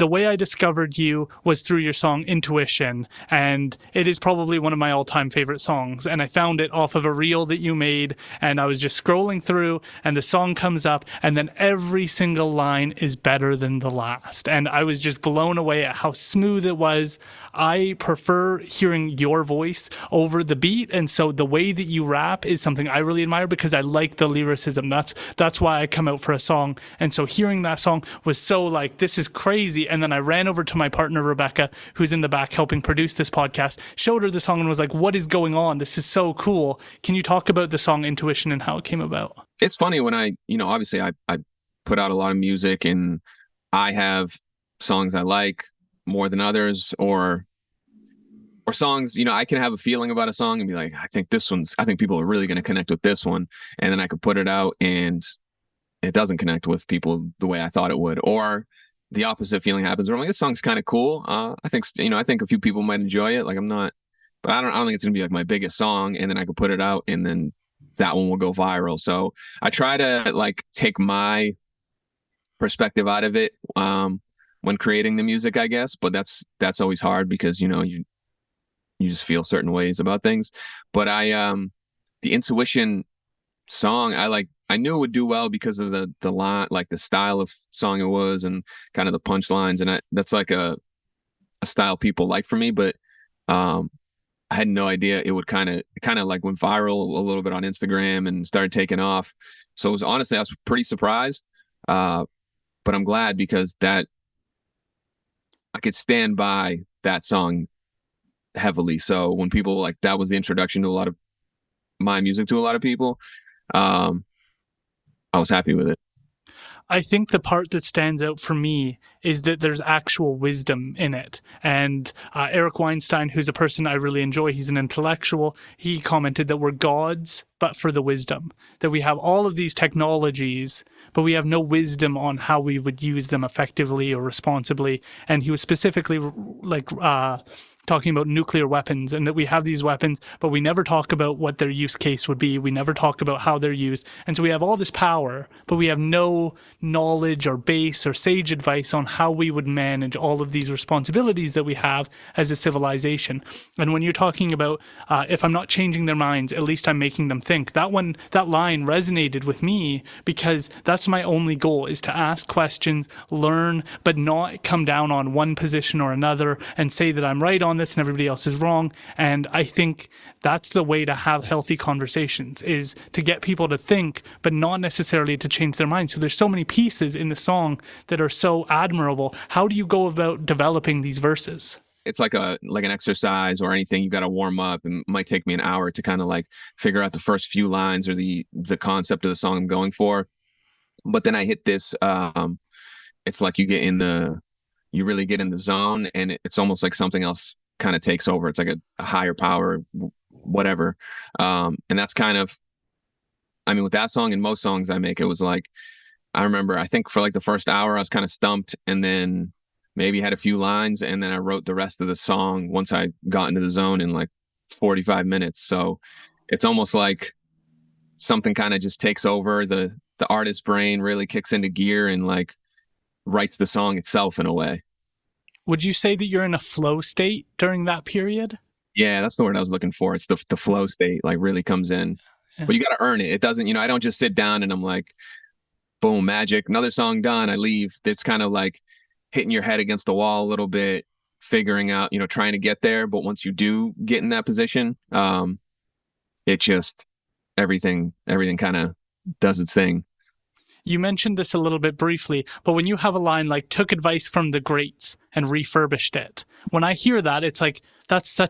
the way I discovered you was through your song Intuition, and it is probably one of my all-time favorite songs. And I found it off of a reel that you made, and I was just scrolling through, and the song comes up, and then every single line is better than the last. And I was just blown away at how smooth it was. I prefer hearing your voice over the beat, and so the way that you rap is something I really admire because I like the lyricism. That's why I come out for a song. And so hearing that song was so like, this is crazy. And then I ran over to my partner Rebecca, who's in the back helping produce this podcast, showed her the song and was like, what is going on? This is so cool. Can you talk about the song Intuition and how it came about? It's funny when obviously I put out a lot of music, and I have songs I like more than others, or songs, I can have a feeling about a song and be like, I think people are really going to connect with this one. And then I could put it out and it doesn't connect with people the way I thought it would. Or the opposite feeling happens where I'm like, this song's kind of cool. I think a few people might enjoy it. Like but I don't think it's going to be like my biggest song. And then I could put it out and then that one will go viral. So I try to like take my perspective out of it when creating the music, I guess. But that's always hard because, you just feel certain ways about things. But the Intuition song, I knew it would do well because of the line, like the style of song it was, and kind of the punchlines, and that's like a style people like for me. But I had no idea it would kind of like went viral a little bit on Instagram and started taking off. So it was, honestly, I was pretty surprised, but I'm glad because that I could stand by that song heavily. So when people like, that was the introduction to a lot of my music to a lot of people, I was happy with it. I think the part that stands out for me is that there's actual wisdom in it. And Eric Weinstein, who's a person I really enjoy, he's an intellectual, he commented that we're gods, but for the wisdom. That we have all of these technologies, but we have no wisdom on how we would use them effectively or responsibly. And he was specifically talking about nuclear weapons, and that we have these weapons, but we never talk about what their use case would be. We never talk about how they're used. And so we have all this power, but we have no knowledge or base or sage advice on how we would manage all of these responsibilities that we have as a civilization. And when you're talking about, if I'm not changing their minds, at least I'm making them think, that line resonated with me because that's my only goal, is to ask questions, learn, but not come down on one position or another and say that I'm right on this and everybody else is wrong. And I think that's the way to have healthy conversations, is to get people to think, but not necessarily to change their minds. So there's so many pieces in the song that are so admirable. How do you go about developing these verses? It's like an exercise or anything. You got to warm up, and it might take me an hour to kind of like figure out the first few lines or the concept of the song I'm going for. But then I hit this, it's like you really get in the zone, and it's almost like something else kind of takes over. It's like a higher power, whatever. And that's kind of, with that song and most songs I make, it was like, I remember, I think for like the first hour, I was kind of stumped, and then maybe had a few lines, and then I wrote the rest of the song once I got into the zone in like 45 minutes. So it's almost like something kind of just takes over. The artist's brain really kicks into gear and like writes the song itself in a way. Would you say that you're in a flow state during that period? Yeah, that's the word I was looking for. It's the flow state, like really comes in, but you got to earn it. It doesn't, I don't just sit down and I'm like, boom, magic, another song done, I leave. It's kind of like hitting your head against the wall a little bit, figuring out, trying to get there. But once you do get in that position, it just, everything kind of does its thing. You mentioned this a little bit briefly, but when you have a line like took advice from the greats and refurbished it, when I hear that, it's like, that's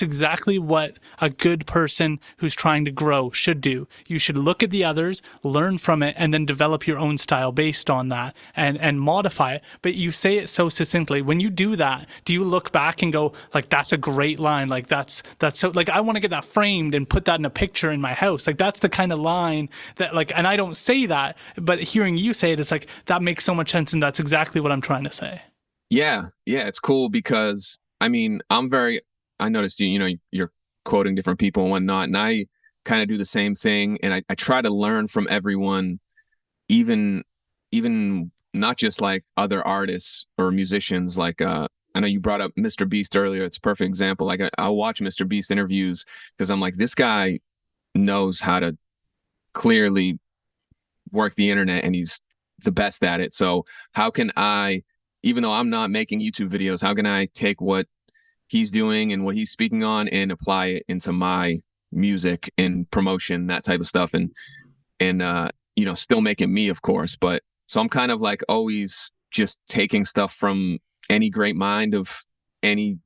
exactly what a good person who's trying to grow should do. You should look at the others, learn from it, and then develop your own style based on that and modify it. But you say it so succinctly. When you do that, do you look back and go, like, that's a great line? Like, that's so, like, I want to get that framed and put that in a picture in my house. Like, that's the kind of line that, like, and I don't say that, but hearing you say it, it's like, that makes so much sense, and that's exactly what I'm trying to say. Yeah, it's cool because I noticed you're quoting different people and whatnot, and I kind of do the same thing, and I try to learn from everyone, even not just like other artists or musicians. Like I know you brought up Mr. Beast earlier. It's a perfect example. Like I'll watch Mr. Beast interviews because I'm like, this guy knows how to clearly work the internet and he's the best at it. So how can I, even though I'm not making YouTube videos, how can I take what he's doing and what he's speaking on and apply it into my music and promotion, that type of stuff, and you know, still make it me, of course. But so I'm kind of like always just taking stuff from any great mind of any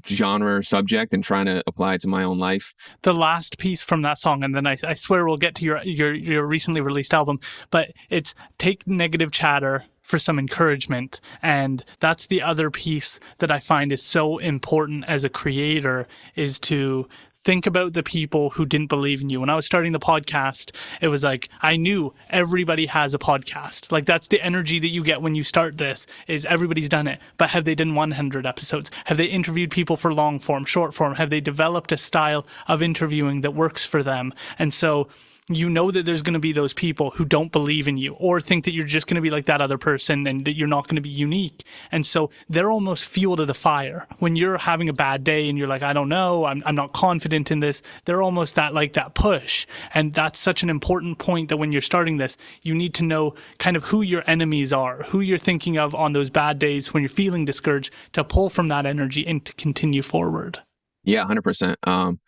genre or subject and trying to apply it to my own life. The last piece from that song, and then I swear we'll get to your recently released album, but it's take negative chatter for some encouragement. And that's the other piece that I find is so important as a creator, is to think about the people who didn't believe in you. When I was starting the podcast, it was like, I knew everybody has a podcast. Like, that's the energy that you get when you start this, is everybody's done it. But have they done 100 episodes? Have they interviewed people for long form, short form? Have they developed a style of interviewing that works for them? And so you know that there's going to be those people who don't believe in you or think that you're just going to be like that other person and that you're not going to be unique. And so they're almost fuel to the fire. When you're having a bad day and you're like, I don't know, I'm not confident in this, they're almost that push. And that's such an important point, that when you're starting this, you need to know kind of who your enemies are, who you're thinking of on those bad days when you're feeling discouraged, to pull from that energy and to continue forward. Yeah, 100%.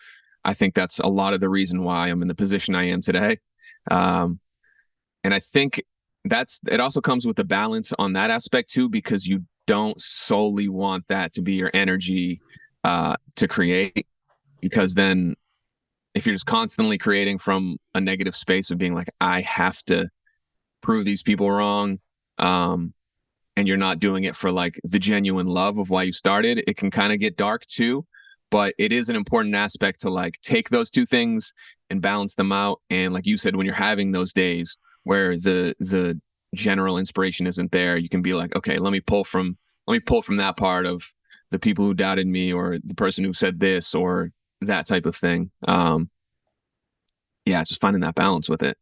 I think that's a lot of the reason why I'm in the position I am today. And I think it also comes with the balance on that aspect too, because you don't solely want that to be your energy to create, because then if you're just constantly creating from a negative space of being like, I have to prove these people wrong, and you're not doing it for like the genuine love of why you started, it can kind of get dark too. But it is an important aspect to like take those two things and balance them out. And like you said, when you're having those days where the general inspiration isn't there, you can be like, okay, let me pull from that part of the people who doubted me, or the person who said this, or that type of thing. Yeah, it's just finding that balance with it.